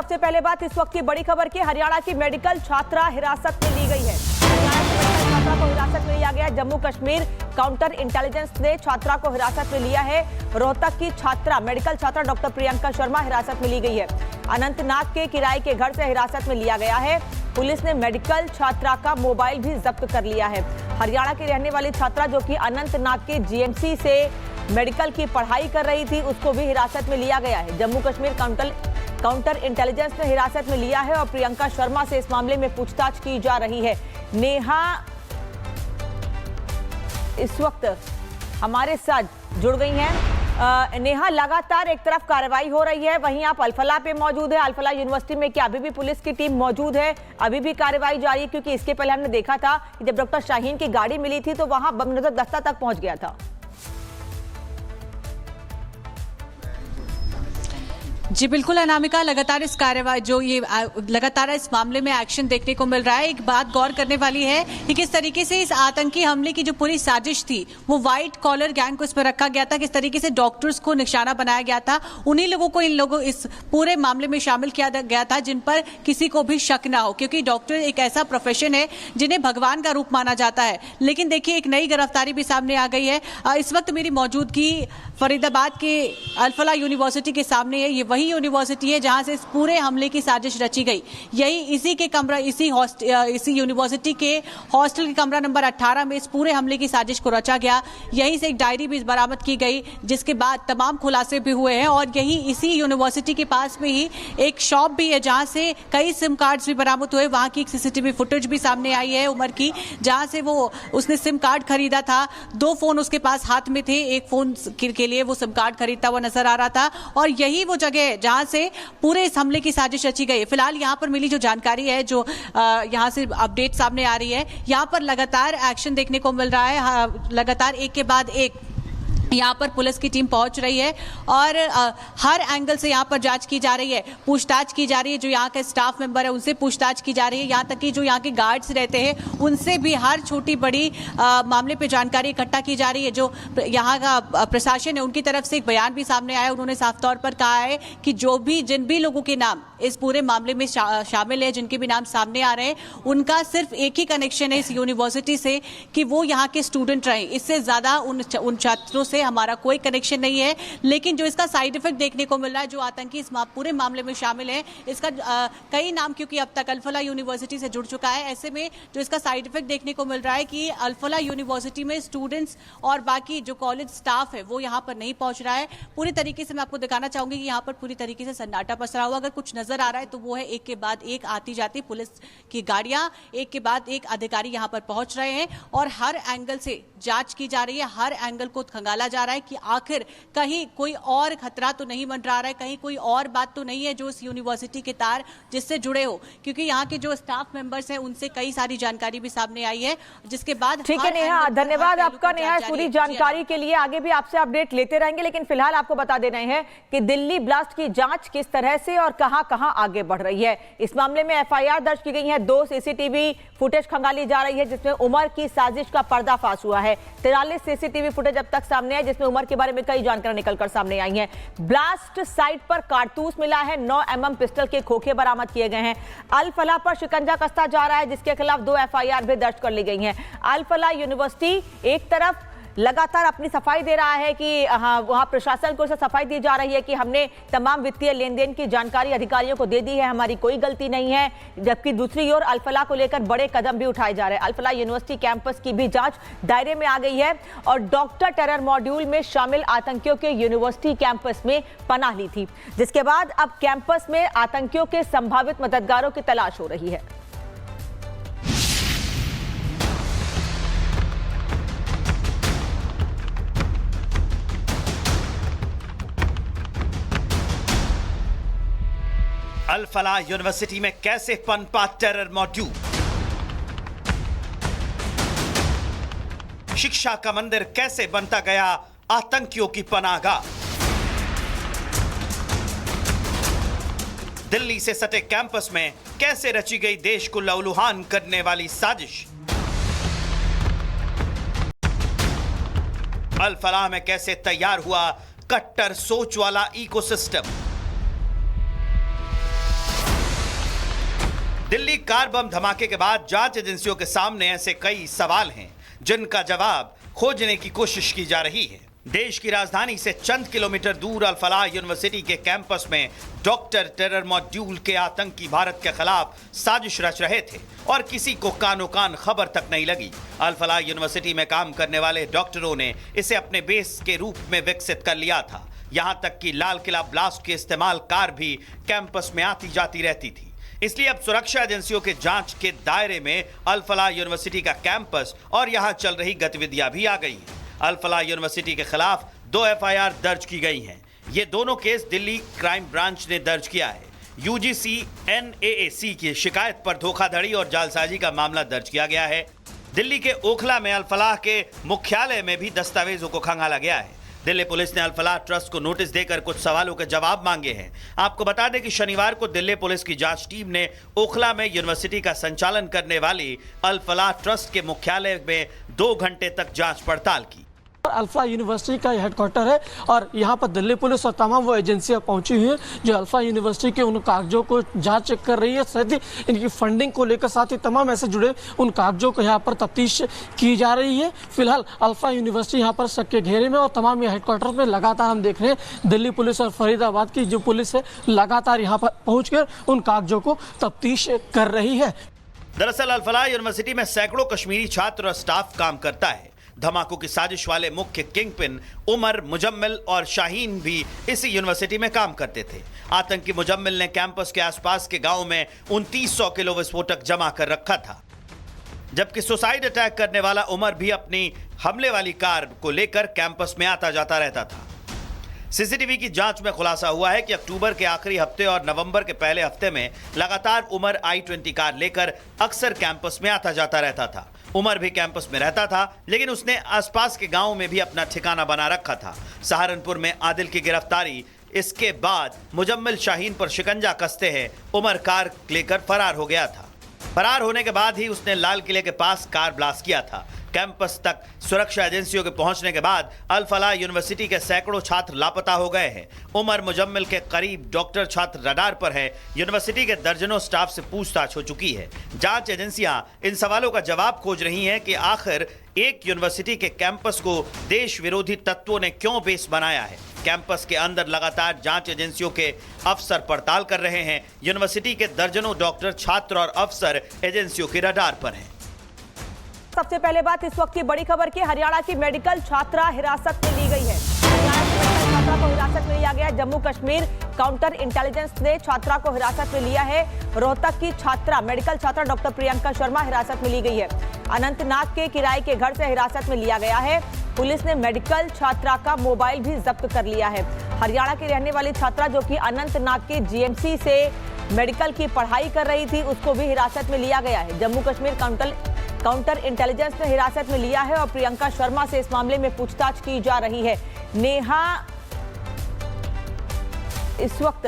सबसे पहले बात इस वक्त की बड़ी खबर की, हरियाणा की मेडिकल छात्रा हिरासत में ली गई है। हरियाणा की मेडिकल छात्रा को हिरासत में लिया गया है। जम्मू कश्मीर काउंटर इंटेलिजेंस ने छात्रा को हिरासत में लिया है। रोहतक की छात्रा मेडिकल छात्रा डॉक्टर प्रियंका शर्मा हिरासत में ली गई है। अनंतनाग के किराए के घर से हिरासत में लिया गया है। पुलिस ने मेडिकल छात्रा का मोबाइल भी जब्त कर लिया है। हरियाणा की रहने वाली छात्रा जो कि अनंतनाग के जीएमसी से मेडिकल की पढ़ाई कर रही थी, उसको भी हिरासत में लिया गया है। जम्मू कश्मीर काउंटर इंटेलिजेंस ने हिरासत में लिया है और प्रियंका शर्मा से इस मामले में पूछताछ की जा रही है। नेहा इस वक्त हमारे साथ जुड़ गई हैं। नेहा, लगातार एक तरफ कार्रवाई हो रही है, वहीं आप अल्फला पे मौजूद है। अल्फला यूनिवर्सिटी में क्या अभी भी पुलिस की टीम मौजूद है? अभी भी कार्रवाई जारी है? क्योंकि इसके पहले हमने देखा था कि जब डॉक्टर शाहीन की गाड़ी मिली थी तो वहां बम नजर दस्ता तक पहुंच गया था। जी बिल्कुल अनामिका, लगातार इस कार्रवाई लगातार इस मामले में एक्शन देखने को मिल रहा है। एक बात गौर करने वाली है कि किस तरीके से इस आतंकी हमले की जो पूरी साजिश थी वो व्हाइट कॉलर गैंग को इस पर रखा गया था, किस तरीके से डॉक्टर्स को निशाना बनाया गया था। उन्हीं लोगों को इस पूरे मामले में शामिल किया गया था जिन पर किसी को भी शक ना हो, क्योंकि डॉक्टर एक ऐसा प्रोफेशन है जिन्हें भगवान का रूप माना जाता है। लेकिन देखिए, एक नई गिरफ्तारी भी सामने आ गई है। इस वक्त मेरी मौजूदगी फरीदाबाद के अल्फला यूनिवर्सिटी के सामने है। ये वही यूनिवर्सिटी है जहां से इस पूरे हमले की साजिश रची गई। यही इसी यूनिवर्सिटी के हॉस्टल के कमरा नंबर 18 में इस पूरे हमले की साजिश को रचा गया। यहीं से एक डायरी भी बरामद की गई जिसके बाद तमाम खुलासे भी हुए हैं। और यही इसी यूनिवर्सिटी के पास में ही एक शॉप भी है जहां से कई सिम कार्ड्स भी बरामद हुए। वहां की एक सीसीटीवी फुटेज भी सामने आई है उमर की, जहां से उसने सिम कार्ड खरीदा था। 2 फोन उसके पास हाथ में थे, एक फोन के लिए वो सिम कार्ड खरीदता हुआ नजर आ रहा था। और यही वो जगह है जहां से पूरे इस हमले की साजिश रची गई है। फिलहाल यहां पर मिली जो जानकारी है, जो यहां से अपडेट सामने आ रही है, यहां पर लगातार एक्शन देखने को मिल रहा है। लगातार एक के बाद एक यहाँ पर पुलिस की टीम पहुंच रही है और हर एंगल से यहाँ पर जांच की जा रही है, पूछताछ की जा रही है। जो यहाँ के स्टाफ मेंबर है उनसे पूछताछ की जा रही है, यहाँ तक कि जो यहाँ के गार्ड्स रहते हैं उनसे भी हर छोटी बड़ी मामले पे जानकारी इकट्ठा की जा रही है। जो यहाँ का प्रशासन है उनकी तरफ से एक बयान भी सामने आया। उन्होंने साफ तौर पर कहा है कि जिन भी लोगों के नाम इस पूरे मामले में शामिल है, जिनके भी नाम सामने आ रहे हैं, उनका सिर्फ एक ही कनेक्शन है इस यूनिवर्सिटी से कि वो यहाँ के स्टूडेंट रहे। इससे ज्यादा उन छात्रों से हमारा कोई कनेक्शन नहीं है। लेकिन जो इसका साइड इफेक्ट देखने को मिल रहा है, जो आतंकी इस पूरे मामले में शामिल है, इसका कई नाम क्योंकि अब तक अल्फला यूनिवर्सिटी से जुड़ चुका है, ऐसे में जो इसका साइड इफेक्ट देखने को मिल रहा है कि अल्फला यूनिवर्सिटी में स्टूडेंट्स और बाकी जो कॉलेज स्टाफ है वो यहाँ पर नहीं पहुंच रहा है। पूरी तरीके से मैं आपको दिखाना चाहूंगी कि यहाँ पर पूरी तरीके से सन्नाटा पसरा हुआ। अगर कुछ नजर आ रहा है तो वो है एक के बाद एक आती जाती पुलिस की गाड़ियां, एक के बाद एक अधिकारी यहाँ पर पहुंच रहे हैं और हर एंगल से जांच की जा रही है, हर एंगल को खंगाला जा रहा है कि आखिर कहीं कोई और खतरा तो नहीं मंडरा रहा है, कहीं कोई और बात तो नहीं है जो इस यूनिवर्सिटी के तार जिससे जुड़े हो। क्योंकि यहाँ के जो स्टाफ मेंबर्स हैं उनसे कई सारी जानकारी भी सामने आई है, जिसके बाद ठीक है नेहा, धन्यवाद आपका नेहा पूरी जानकारी के लिए। आगे भी आपसे अपडेट लेते रहेंगे, लेकिन फिलहाल आपको बता देना है कि दिल्ली ब्लास्ट की जांच किस तरह से और कहां आगे बढ़ रही है। इस मामले में एफआईआर दर्ज की गई है, 2 सीसीटीवी फुटेज खंगाली जा रही है जिसमें उमर की साजिश का पर्दाफाश हुआ है। 43 सीसीटीवी फुटेज अब तक सामने है जिसमें उमर के बारे में कई जानकारी निकलकर सामने आई हैं। ब्लास्ट साइट पर कारतूस मिला है, 9 mm पिस्टल के खोखे बरामद किए गए हैं। अल-फलाह पर शिकंजा कसता जा रहा है जिसके खिलाफ 2 एफआईआर भी दर्ज कर ली गई हैं। अल-फलाह यूनिवर्सिटी एक तरफ लगातार अपनी सफाई दे रहा है कि वहां प्रशासन को सफाई दी जा रही है कि हमने तमाम वित्तीय लेन देन की जानकारी अधिकारियों को दे दी है, हमारी कोई गलती नहीं है। जबकि दूसरी ओर अल-फलाह को लेकर बड़े कदम भी उठाए जा रहे हैं। अल-फलाह यूनिवर्सिटी कैंपस की भी जांच दायरे में आ गई है और डॉक्टर टेरर मॉड्यूल में शामिल आतंकियों के यूनिवर्सिटी कैंपस में पनाह ली थी, जिसके बाद अब कैंपस में आतंकियों के संभावित मददगारों की तलाश हो रही है। अल-फलाह यूनिवर्सिटी में कैसे पनपा टेरर मॉड्यूल, शिक्षा का मंदिर कैसे बनता गया आतंकियों की पनाहगाह। दिल्ली से सटे कैंपस में कैसे रची गई देश को लहूलुहान करने वाली साजिश। अल-फलाह में कैसे तैयार हुआ कट्टर सोच वाला इकोसिस्टम। दिल्ली कार बम धमाके के बाद जांच एजेंसियों के सामने ऐसे कई सवाल हैं जिनका जवाब खोजने की कोशिश की जा रही है। देश की राजधानी से चंद किलोमीटर दूर अल फलाह यूनिवर्सिटी के कैंपस में डॉक्टर टेरर मॉड्यूल के आतंकी भारत के खिलाफ साजिश रच रहे थे और किसी को कानो कान खबर तक नहीं लगी। अल फलाह यूनिवर्सिटी में काम करने वाले डॉक्टरों ने इसे अपने बेस के रूप में विकसित कर लिया था। यहां तक कि लाल किला ब्लास्ट के इस्तेमाल कार भी कैंपस में आती जाती रहती थी। इसलिए अब सुरक्षा एजेंसियों के जांच के दायरे में अल फलाह यूनिवर्सिटी का कैंपस और यहां चल रही गतिविधियां भी आ गई हैं। अल फलाह यूनिवर्सिटी के खिलाफ 2 एफआईआर दर्ज की गई हैं। ये दोनों केस दिल्ली क्राइम ब्रांच ने दर्ज किया है। यूजीसी NAAC की शिकायत पर धोखाधड़ी और जालसाजी का मामला दर्ज किया गया है। दिल्ली के ओखला में अल फलाह के मुख्यालय में भी दस्तावेजों को खंगाला गया है। दिल्ली पुलिस ने अल फलाह ट्रस्ट को नोटिस देकर कुछ सवालों के जवाब मांगे हैं। आपको बता दें कि शनिवार को दिल्ली पुलिस की जांच टीम ने ओखला में यूनिवर्सिटी का संचालन करने वाली अल फलाह ट्रस्ट के मुख्यालय में 2 घंटे तक जांच पड़ताल की। अल फलाह यूनिवर्सिटी का हेडक्वार्टर है और यहाँ पर दिल्ली पुलिस और तमाम वो एजेंसियाँ पहुँची हुई हैं जो अल फलाह यूनिवर्सिटी के उन कागजों को जांच कर रही है। साथ ही इनकी फंडिंग को लेकर साथ ही तमाम ऐसे जुड़े उन कागजों को यहाँ पर तफ्तीश की जा रही है। फिलहाल अल फलाह यूनिवर्सिटी यहाँ पर शक के घेरे में और तमाम हेडक्वार्टर में लगातार हम देख रहे हैं दिल्ली पुलिस और फरीदाबाद की जो पुलिस है लगातार यहाँ पर पहुँच कर उन कागजों को तफ्तीश कर रही है। दरअसल अल फलाह यूनिवर्सिटी में सैकड़ों कश्मीरी छात्र और स्टाफ काम करता है। धमाकों की साजिश वाले मुख्य किंगपिन उमर, मुजम्मिल और शाहीन भी इसी यूनिवर्सिटी में काम करते थे। आतंकी मुजम्मिल ने कैंपस के आसपास के गांव में 2900 किलो विस्फोटक जमा कर रखा था, जबकि सुसाइड अटैक करने वाला उमर भी अपनी हमले वाली कार को लेकर कैंपस में आता जाता रहता था। सीसीटीवी की जांच में खुलासा हुआ है कि अक्टूबर के आखिरी हफ्ते और नवंबर के पहले हफ्ते में लगातार उमर i20 कार लेकर अक्सर कैंपस में आता जाता रहता था। उमर भी कैंपस में रहता था, लेकिन उसने आसपास के गांव में भी अपना ठिकाना बना रखा था। सहारनपुर में आदिल की गिरफ्तारी इसके बाद मुजम्मिल शाहीन पर शिकंजा कसते हैं उमर कार लेकर फरार हो गया था। फरार होने के बाद ही उसने लाल किले के पास कार ब्लास्ट किया था। कैंपस तक सुरक्षा एजेंसियों के पहुंचने के बाद अल फलाह यूनिवर्सिटी के सैकड़ों छात्र लापता हो गए हैं। उमर, मुजम्मिल के करीब डॉक्टर छात्र रडार पर है। यूनिवर्सिटी के दर्जनों स्टाफ से पूछताछ हो चुकी है। जांच एजेंसियां इन सवालों का जवाब खोज रही हैं कि आखिर एक यूनिवर्सिटी के कैंपस को देश विरोधी तत्वों ने क्यों बेस बनाया है। कैंपस के अंदर लगातार जांच एजेंसियों के अफसर पड़ताल कर रहे हैं। यूनिवर्सिटी के दर्जनों डॉक्टर, छात्र और अफसर एजेंसियों के रडार पर हैं। सबसे पहले बात इस वक्त की बड़ी खबर की, हरियाणा की मेडिकल छात्रा हिरासत में ली गई है। हरियाणा की मेडिकल छात्रा को हिरासत में लिया गया है। जम्मू कश्मीर काउंटर इंटेलिजेंस ने छात्रा को हिरासत में लिया है। रोहतक की छात्रा, मेडिकल छात्रा डॉक्टर प्रियंका शर्मा हिरासत में ली गई है। अनंतनाग के किराए के घर से हिरासत में लिया गया है। पुलिस ने मेडिकल छात्रा का मोबाइल भी जब्त कर लिया है। हरियाणा की रहने वाली छात्रा जो कि अनंतनाग के GMC से मेडिकल की पढ़ाई कर रही थी, उसको भी हिरासत में लिया गया है। जम्मू कश्मीर काउंटर इंटेलिजेंस ने हिरासत में लिया है और प्रियंका शर्मा से इस मामले में पूछताछ की जा रही है। नेहा इस वक्त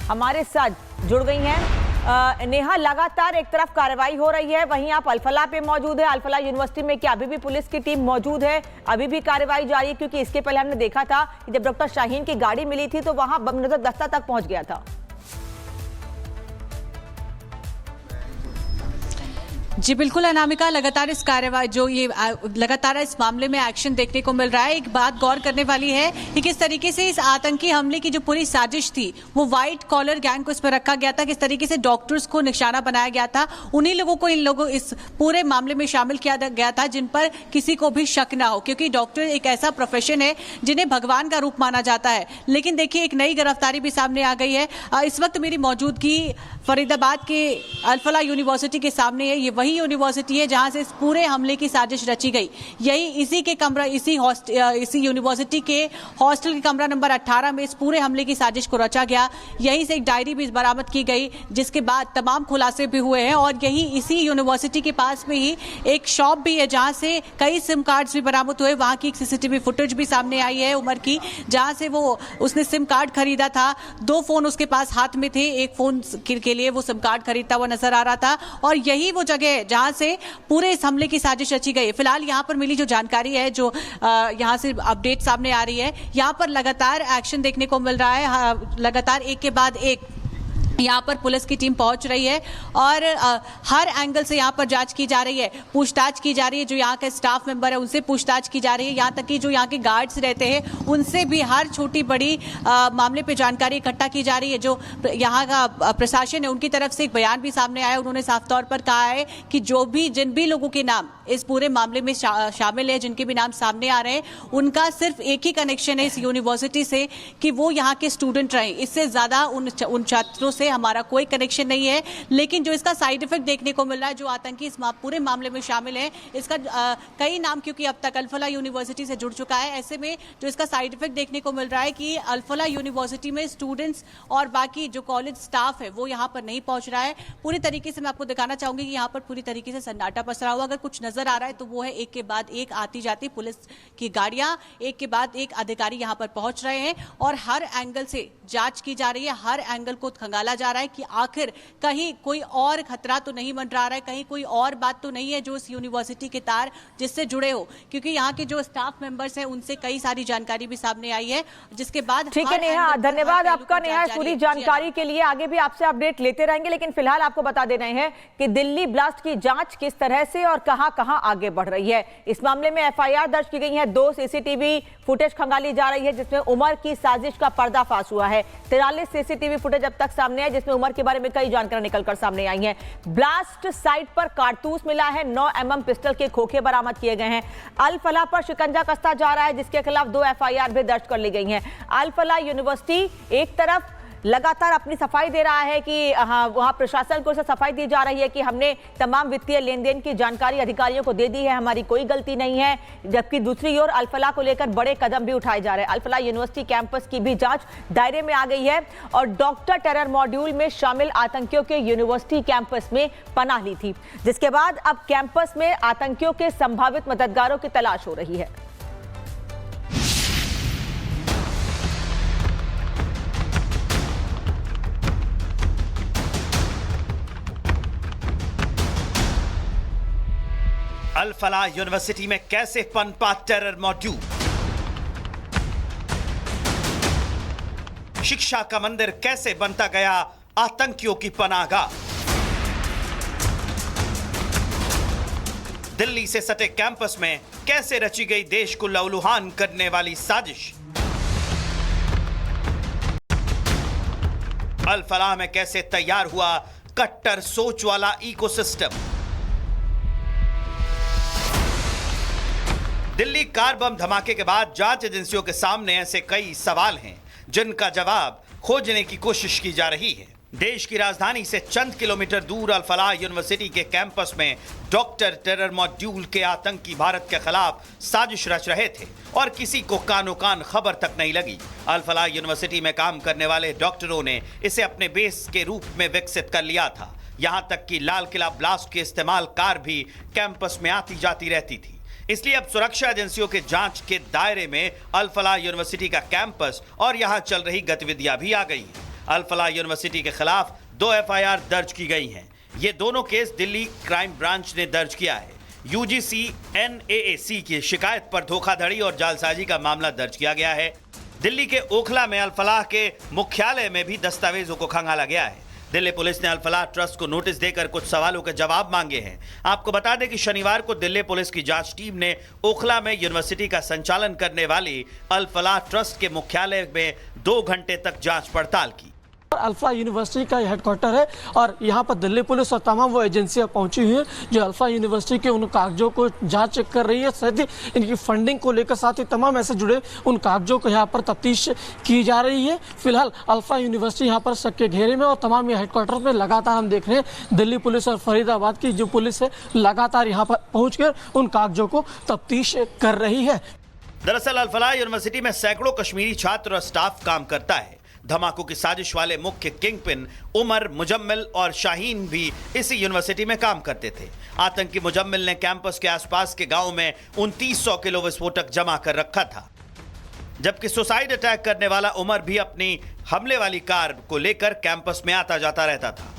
हमारे साथ जुड़ गई हैं। नेहा, लगातार एक तरफ कार्रवाई हो रही है, वहीं आप अल फलाह पे मौजूद है। अल फलाह यूनिवर्सिटी में क्या अभी भी पुलिस की टीम मौजूद है? अभी भी कार्रवाई जारी है? क्योंकि इसके पहले हमने देखा था कि जब डॉक्टर शाहीन की गाड़ी मिली थी तो वहां बम नजर दस्ता तक पहुंच गया था। जी बिल्कुल अनामिका, लगातार इस कार्रवाई लगातार इस मामले में एक्शन देखने को मिल रहा है। एक बात गौर करने वाली है कि किस तरीके से इस आतंकी हमले की जो पूरी साजिश थी वो व्हाइट कॉलर गैंग को इस पर रखा गया था। किस तरीके से डॉक्टर्स को निशाना बनाया गया था, उन्हीं लोगों को इस पूरे मामले में शामिल किया गया था जिन पर किसी को भी शक ना हो, क्योंकि डॉक्टर एक ऐसा प्रोफेशन है जिन्हें भगवान का रूप माना जाता है। लेकिन देखिए, एक नई गिरफ्तारी भी सामने आ गई है। इस वक्त मेरी मौजूदगी फरीदाबाद के अल फलाह यूनिवर्सिटी के सामने है। ये वही यूनिवर्सिटी है जहां से इस पूरे हमले की साजिश रची गई। यही इसी यूनिवर्सिटी के हॉस्टल के कमरा नंबर 18 में इस पूरे हमले की साजिश को रचा गया। यहीं से एक डायरी भी बरामद की गई, जिसके बाद तमाम खुलासे भी हुए हैं। और यही इसी यूनिवर्सिटी के पास में ही एक शॉप भी है जहां से कई सिम कार्ड्स भी बरामद हुए। वहां की एक CCTV फुटेज भी सामने आई है उमर की, जहां से उसने सिम कार्ड खरीदा था। 2 फोन उसके पास हाथ में थे, एक फोन के लिए वो सिम कार्ड खरीदता हुआ नजर आ रहा था। और यही वो जगह है जहां से पूरे इस हमले की साजिश रची गई है। फिलहाल यहां पर मिली जो जानकारी है, जो यहां से अपडेट सामने आ रही है, यहां पर लगातार एक्शन देखने को मिल रहा है। लगातार एक के बाद एक यहाँ पर पुलिस की टीम पहुंच रही है और हर एंगल से यहाँ पर जांच की जा रही है, पूछताछ की जा रही है। जो यहाँ के स्टाफ मेंबर है उनसे पूछताछ की जा रही है, यहाँ तक कि जो यहाँ के गार्ड्स रहते हैं उनसे भी हर छोटी बड़ी मामले पे जानकारी इकट्ठा की जा रही है। जो यहाँ का प्रशासन है उनकी तरफ से एक बयान भी सामने आया, उन्होंने साफ तौर पर कहा है कि जिन भी लोगों के नाम इस पूरे मामले में शामिल है, जिनके भी नाम सामने आ रहे हैं, उनका सिर्फ एक ही कनेक्शन है इस यूनिवर्सिटी से कि वो यहाँ के स्टूडेंट रहे। इससे ज्यादा उन छात्रों से हमारा कोई कनेक्शन नहीं है। लेकिन जो इसका साइड इफेक्ट देखने को मिल रहा है, जो आतंकी इस पूरे मामले में शामिल है, इसका कई नाम क्योंकि अब तक अल-फलाह यूनिवर्सिटी से जुड़ चुका है, ऐसे में जो इसका साइड इफेक्ट देखने को मिल रहा है कि अल-फलाह यूनिवर्सिटी में स्टूडेंट्स और बाकी जो कॉलेज स्टाफ है वो यहाँ पर नहीं पहुंच रहा है। पूरी तरीके से मैं आपको दिखाना चाहूंगी कि यहाँ पर पूरी तरीके से सन्नाटा पसरा हुआ। अगर कुछ नजर आ रहा है तो वो है एक के बाद एक आती जाती पुलिस की गाड़ियां, एक के बाद एक अधिकारी यहाँ पर पहुंच रहे हैं और हर एंगल से जांच की जा रही है, हर एंगल को खंगाला जा रहा है कि आखिर कहीं कोई और खतरा तो नहीं मंडरा रहा है, कहीं कोई और बात तो नहीं है जो इस यूनिवर्सिटी के तार जिससे जुड़े हो, क्योंकि यहाँ के जो स्टाफ मेंबर्स हैं उनसे कई सारी जानकारी भी सामने आई है, जिसके बाद ठीक है नेहा, धन्यवाद आपका नेहा पूरी जानकारी के लिए। आगे भी आपसे अपडेट लेते रहेंगे, लेकिन फिलहाल आपको बता दे रहे हैं कि दिल्ली ब्लास्ट की जांच किस तरह से और कहां आगे बढ़ रही है। इस मामले में एफआईआर दर्ज की गई है, 2 सीसीटीवी फुटेज खंगाली जा रही है जिसमें उमर की साजिश का पर्दाफाश हुआ है। 43 सीसीटीवी फुटेज अब तक सामने है जिसमें उमर के बारे में कई जानकारी निकलकर सामने आई है। ब्लास्ट साइट पर कारतूस मिला है, 9 mm पिस्टल के खोखे बरामद किए गए हैं। अल-फलाह पर शिकंजा कसता जा रहा है जिसके खिलाफ 2 एफआईआर भी दर्ज कर ली गई हैं। अल-फलाह यूनिवर्सिटी एक तरफ लगातार अपनी सफाई दे रहा है कि वहां प्रशासन को सफाई दी जा रही है कि हमने तमाम वित्तीय लेन देन की जानकारी अधिकारियों को दे दी है, हमारी कोई गलती नहीं है, जबकि दूसरी ओर अल-फलाह को लेकर बड़े कदम भी उठाए जा रहे हैं। अल-फलाह यूनिवर्सिटी कैंपस की भी जांच दायरे में आ गई है और डॉक्टर टेरर मॉड्यूल में शामिल आतंकियों के यूनिवर्सिटी कैंपस में पनाह ली थी, जिसके बाद अब कैंपस में आतंकियों के संभावित मददगारों की तलाश हो रही है। अल-फलाह यूनिवर्सिटी में कैसे पनपा टेरर मॉड्यूल, शिक्षा का मंदिर कैसे बनता गया आतंकियों की पनाहगाह, दिल्ली से सटे कैंपस में कैसे रची गई देश को लहूलुहान करने वाली साजिश, अल-फलाह में कैसे तैयार हुआ कट्टर सोच वाला इकोसिस्टम। दिल्ली कार बम धमाके के बाद जांच एजेंसियों के सामने ऐसे कई सवाल हैं जिनका जवाब खोजने की कोशिश की जा रही है। देश की राजधानी से चंद किलोमीटर दूर अल-फलाह यूनिवर्सिटी के कैंपस में डॉक्टर टेरर मॉड्यूल के आतंकी भारत के खिलाफ साजिश रच रहे थे और किसी को कानो कान खबर तक नहीं लगी। अल-फलाह यूनिवर्सिटी में काम करने वाले डॉक्टरों ने इसे अपने बेस के रूप में विकसित कर लिया था। यहां तक कि लाल किला ब्लास्ट के इस्तेमाल कार भी कैंपस में आती जाती रहती थी। इसलिए अब सुरक्षा एजेंसियों के जांच के दायरे में अल-फलाह यूनिवर्सिटी का कैंपस और यहां चल रही गतिविधियां भी आ गई हैं। अल-फलाह यूनिवर्सिटी के खिलाफ 2 एफआईआर दर्ज की गई हैं। ये दोनों केस दिल्ली क्राइम ब्रांच ने दर्ज किया है। यूजीसी NAAC की शिकायत पर धोखाधड़ी और जालसाजी का मामला दर्ज किया गया है। दिल्ली के ओखला में अल-फलाह के मुख्यालय में भी दस्तावेजों को खंगाला गया है। दिल्ली पुलिस ने अल-फलाह ट्रस्ट को नोटिस देकर कुछ सवालों के जवाब मांगे हैं। आपको बता दें कि शनिवार को दिल्ली पुलिस की जांच टीम ने ओखला में यूनिवर्सिटी का संचालन करने वाली अल-फलाह ट्रस्ट के मुख्यालय में 2 घंटे तक जांच पड़ताल की। अल-फलाह यूनिवर्सिटी का हेडक्वार्टर है और यहाँ पर दिल्ली पुलिस और तमाम वो एजेंसियाँ पहुंची हुई हैं जो अल-फलाह यूनिवर्सिटी के उन कागजों को जांच चेक कर रही है, साथ ही इनकी फंडिंग को लेकर साथ ही तमाम ऐसे जुड़े उन कागजों को यहाँ पर तफ्तीश की जा रही है। फिलहाल अल-फलाह यूनिवर्सिटी यहाँ पर शक के घेरे में और तमाम ये हेडक्वार्टर में लगातार हम देख रहे हैं दिल्ली पुलिस और फरीदाबाद की जो पुलिस है लगातार यहाँ पर पहुँच कर उन कागजों को तफ्तीश कर रही है। दरअसल अल-फलाह यूनिवर्सिटी में सैकड़ों कश्मीरी छात्र और स्टाफ काम करता है। धमाकों की साजिश वाले मुख्य किंगपिन उमर, मुजम्मिल और शाहीन भी इसी यूनिवर्सिटी में काम करते थे। आतंकी मुजम्मिल ने कैंपस के आसपास के गांव में 2900 किलो विस्फोटक जमा कर रखा था, जबकि सुसाइड अटैक करने वाला उमर भी अपनी हमले वाली कार को लेकर कैंपस में आता जाता रहता था।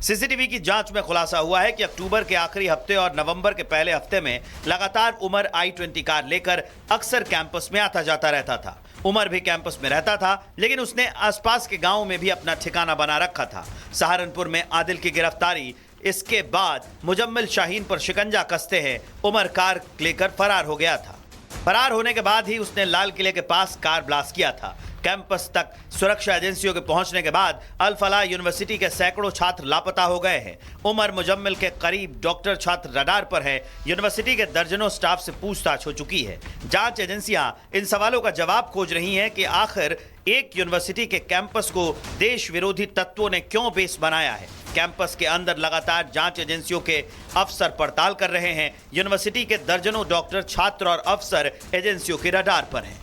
सीसीटीवी की जांच में खुलासा हुआ है कि अक्टूबर के आखिरी हफ्ते और नवंबर के पहले हफ्ते में लगातार उमर I-20 कार लेकर अक्सर कैंपस में आता जाता रहता था। उमर भी कैंपस में रहता था, लेकिन उसने आसपास के गांव में भी अपना ठिकाना बना रखा था। सहारनपुर में आदिल की गिरफ्तारी इसके बाद मुजम्मिल शाहीन पर शिकंजा कसते हैं उमर कार लेकर फरार हो गया था। फरार होने के बाद ही उसने लाल किले के पास कार ब्लास्ट किया था। कैंपस तक सुरक्षा एजेंसियों के पहुंचने के बाद अल फलाह यूनिवर्सिटी के सैकड़ों छात्र लापता हो गए हैं। उमर मुजम्मिल के करीब डॉक्टर छात्र रडार पर है। यूनिवर्सिटी के दर्जनों स्टाफ से पूछताछ हो चुकी है। जांच एजेंसियां इन सवालों का जवाब खोज रही हैं कि आखिर एक यूनिवर्सिटी के कैंपस को देश विरोधी तत्वों ने क्यों बेस बनाया है। कैंपस के अंदर लगातार जांच एजेंसियों के अफसर पड़ताल कर रहे हैं। यूनिवर्सिटी के दर्जनों डॉक्टर, छात्र और अफसर एजेंसियों के रडार पर हैं।